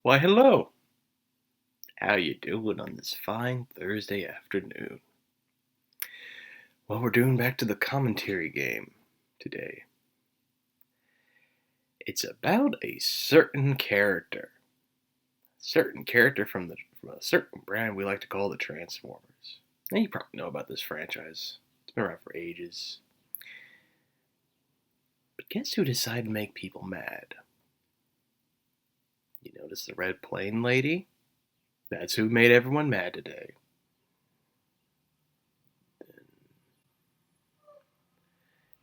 Why, hello. How you doing on this fine Thursday afternoon? Well, we're doing back to the commentary game today. It's about a certain character from a certain brand we like to call the Transformers. Now you probably know about this franchise. It's been around for ages. But guess who decided to make people mad? You notice the red plane lady? That's who made everyone mad today.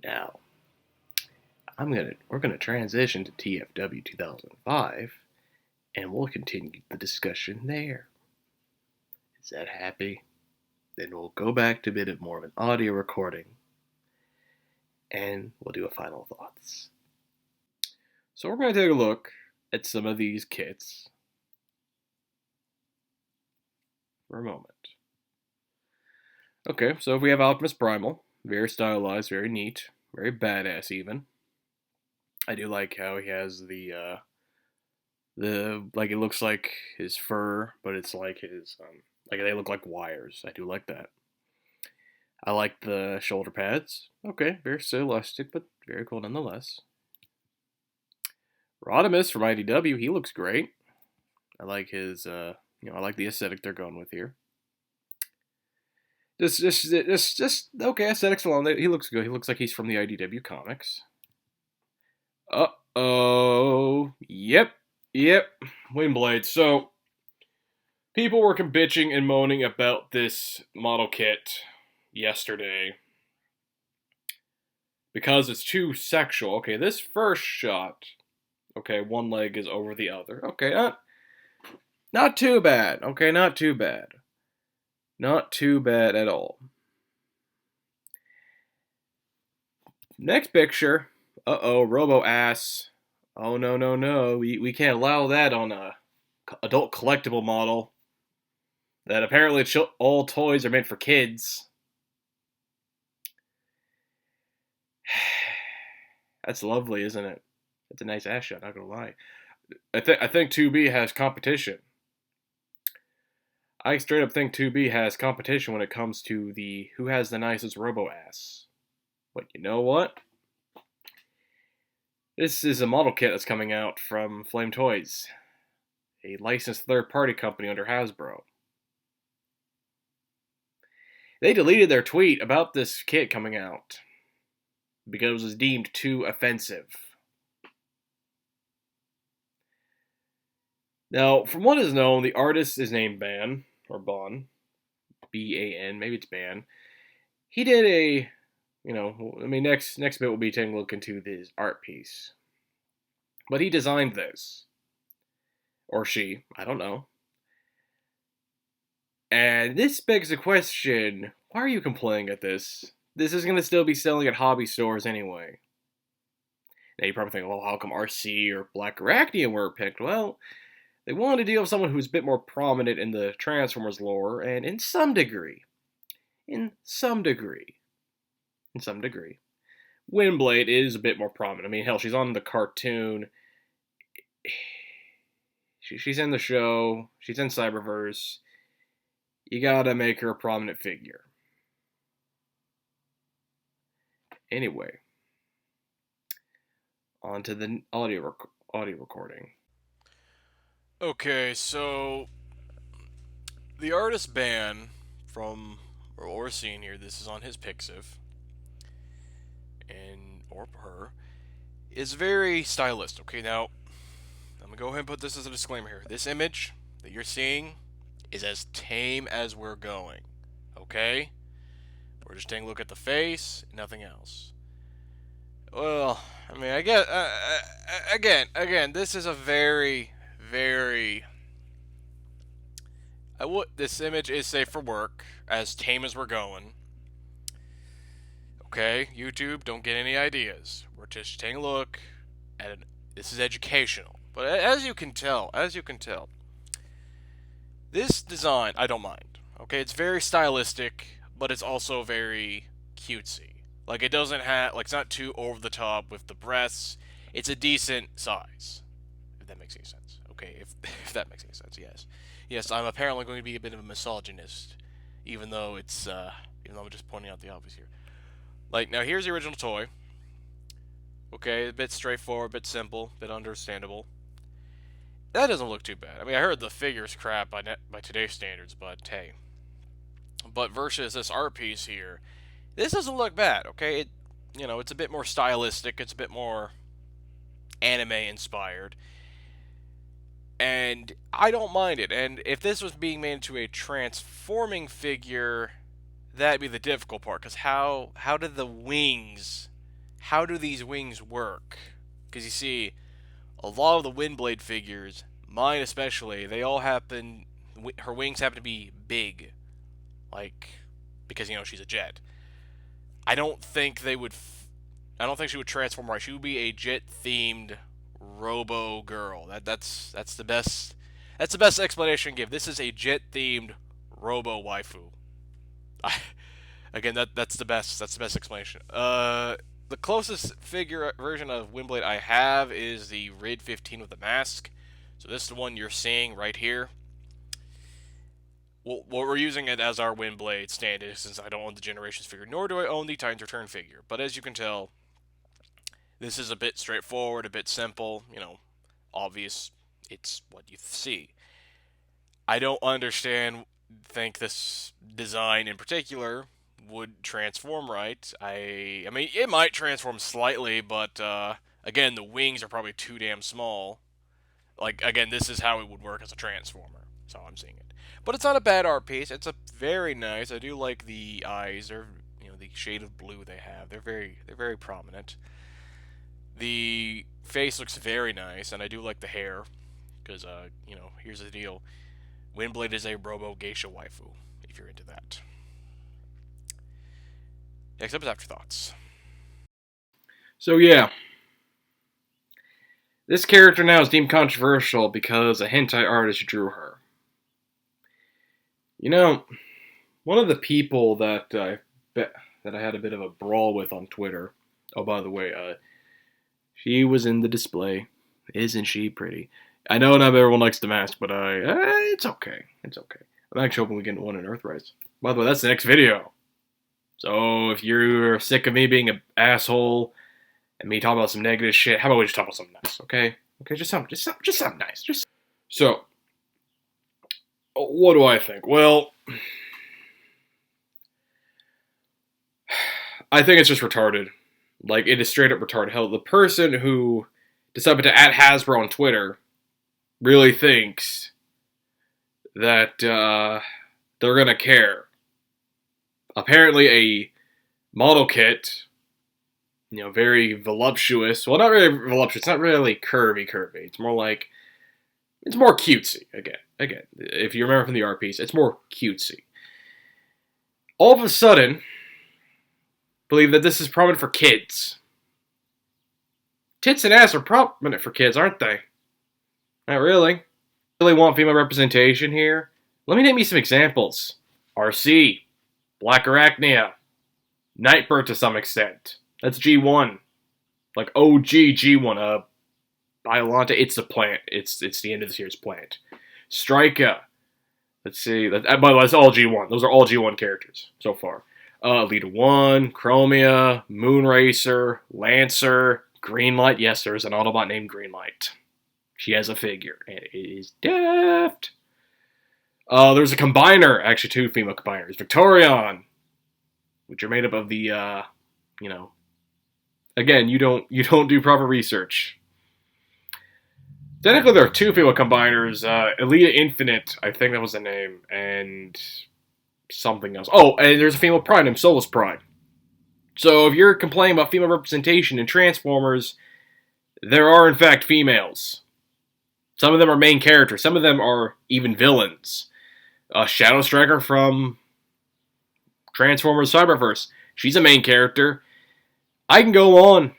Now, we're gonna transition to TFW 2005, and we'll continue the discussion there. Is that happy? Then we'll go back to a bit more of an audio recording, and we'll do a final thoughts. So we're gonna take a look at some of these kits for a moment. Okay, so if we have Optimus Primal, very stylized, very neat, very badass even. I do like how he has the like it looks like his fur, but it's like his like they look like wires. I do like that. I like the shoulder pads. Okay, very stylistic, but very cool nonetheless. Rodimus from IDW, he looks great. I like his I like the aesthetic they're going with here. Just okay, aesthetics alone. He looks good. He looks like he's from the IDW comics. Uh-oh. Yep. Windblade. So, people were bitching and moaning about this model kit yesterday because it's too sexual. Okay, this first shot, okay, one leg is over the other. Okay, not too bad. Okay, not too bad. Not too bad at all. Next picture. Uh-oh, robo ass. Oh, no. We can't allow that on a adult collectible model. That apparently all toys are meant for kids. That's lovely, isn't it? That's a nice ass shot, not gonna lie. I think 2B has competition. I straight up think 2B has competition when it comes to the who has the nicest robo ass. But you know what? This is a model kit that's coming out from Flame Toys, a licensed third-party company under Hasbro. They deleted their tweet about this kit coming out because it was deemed too offensive. Now, from what is known, the artist is named Ban, or Bon, B-A-N, maybe it's Ban. He did a, next bit will be taking a look into his art piece. But he designed this. Or she, I don't know. And this begs the question, why are you complaining at this? This is going to still be selling at hobby stores anyway. Now you probably think, well, how come RC or Black Arachnium were picked? Well, they wanted to deal with someone who's a bit more prominent in the Transformers lore, and in some degree, Windblade is a bit more prominent. I mean, hell, she's on the cartoon. She's in the show. She's in Cyberverse. You gotta make her a prominent figure. Anyway, on to the audio recording. Okay, so the artist Ban from what we're seeing here, this is on his Pixiv, and or her, is very stylist. Okay, now I'm gonna go ahead and put this as a disclaimer here. This image that you're seeing is as tame as we're going. Okay, we're just taking a look at the face, nothing else. Well, I mean, I guess again, this is a very. This image is safe for work, as tame as we're going. Okay, YouTube, don't get any ideas. We're just taking a look at it. This is educational, but as you can tell, this design I don't mind. Okay, it's very stylistic, but it's also very cutesy. Like it doesn't have it's not too over the top with the breasts. It's a decent size, if that makes any sense. Okay, if that makes any sense, yes. Yes, I'm apparently going to be a bit of a misogynist, even though even though I'm just pointing out the obvious here. Like, now here's the original toy. Okay, a bit straightforward, a bit simple, a bit understandable. That doesn't look too bad. I mean, I heard the figure's crap by today's standards, but hey. But versus this art piece here, this doesn't look bad. Okay, it's a bit more stylistic. It's a bit more anime inspired, and I don't mind it. And if this was being made into a transforming figure, that'd be the difficult part. Because how do these wings work? Because you see, a lot of the Windblade figures, mine especially, they all happen. Her wings happen to be big, like because she's a jet. I don't think they would. I don't think she would transform right. She would be a jet themed Robo girl. That's the best. That's the best explanation I can give. This is a jet themed Robo waifu. I, again, that's the best. That's the best explanation. The closest figure version of Windblade I have is the Rid 15 with the mask. So this is the one you're seeing right here. Well, we're using it as our Windblade stand-in since I don't own the Generations figure, nor do I own the Titans Return figure. But as you can tell, this is a bit straightforward, a bit simple, obvious. It's what you see. I don't think this design in particular would transform right. I mean, it might transform slightly, but again, the wings are probably too damn small. Like, again, this is how it would work as a transformer. That's how I'm seeing it. But it's not a bad art piece. It's a very nice. I do like the eyes. They're, the shade of blue they have. They're very prominent. The face looks very nice, and I do like the hair. Because, here's the deal. Windblade is a Robo Geisha waifu, if you're into that. Next up is Afterthoughts. So yeah, this character now is deemed controversial because a hentai artist drew her. One of the people that I had a bit of a brawl with on Twitter. Oh, by the way, she was in the display. Isn't she pretty? I know not everyone likes the mask, but it's okay. It's okay. I'm actually hoping we get one in Earthrise. By the way, that's the next video. So if you're sick of me being an asshole and me talking about some negative shit, how about we just talk about something nice, okay? Okay, just something nice. So, what do I think? Well, I think it's just retarded. Like, it is straight up retarded. Hell, the person who decided to @ Hasbro on Twitter really thinks that they're gonna care. Apparently a model kit, very voluptuous. Well, not really voluptuous. It's not really curvy. It's more like, it's more cutesy. Again, if you remember from the art piece, it's more cutesy. All of a sudden, believe that this is prominent for kids. Tits and ass are prominent for kids, aren't they? Not really. Really want female representation here? Let me name you some examples. RC, Black Arachnia, Nightbird to some extent. That's G1. Like OG G1. Biolanta, it's the plant. It's the end of this year's plant. Strika. Let's see. By the way, that's all G1. Those are all G1 characters so far. Lita 1, Chromia, Moonracer, Lancer, Greenlight. Yes, there's an Autobot named Greenlight. She has a figure, and it is deft. There's a combiner, actually 2 female combiners. Victorion, which are made up of the, again, you don't do proper research. Technically, there are 2 female combiners. Elita Infinite, I think that was the name, and something else. Oh, and there's a female pride named Solus Pride. So if you're complaining about female representation in Transformers, there are in fact females. Some of them are main characters. Some of them are even villains. Shadow Striker from Transformers Cyberverse. She's a main character. I can go on.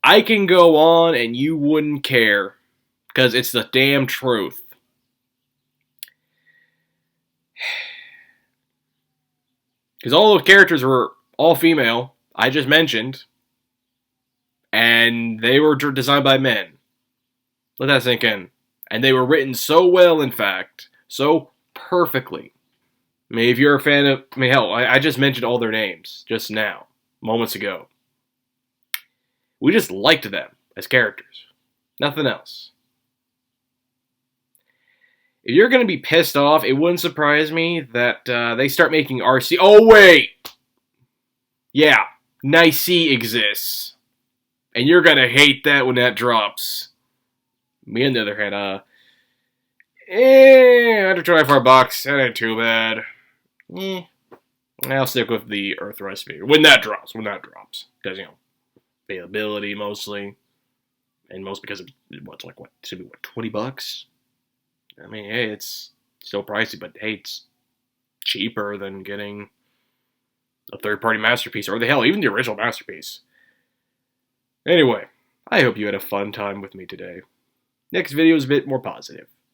And you wouldn't care. Because it's the damn truth. Because all those characters were all female, I just mentioned. And they were designed by men. Let that sink in. And they were written so well, in fact, so perfectly. I mean, if you're a fan of, I mean, hell, I just mentioned all their names just now, moments ago. We just liked them as characters. Nothing else. If you're going to be pissed off, it wouldn't surprise me that they start making RC. Oh, wait! Yeah, Nice exists. And you're going to hate that when that drops. Me, on the other hand, under $25, that ain't too bad. I'll stick with the Earthrise figure. When that drops. Because, availability mostly. And most because of, should be $20? I mean, hey, it's still pricey, but hey, it's cheaper than getting a third-party masterpiece, or the hell, even the original masterpiece. Anyway, I hope you had a fun time with me today. Next video is a bit more positive.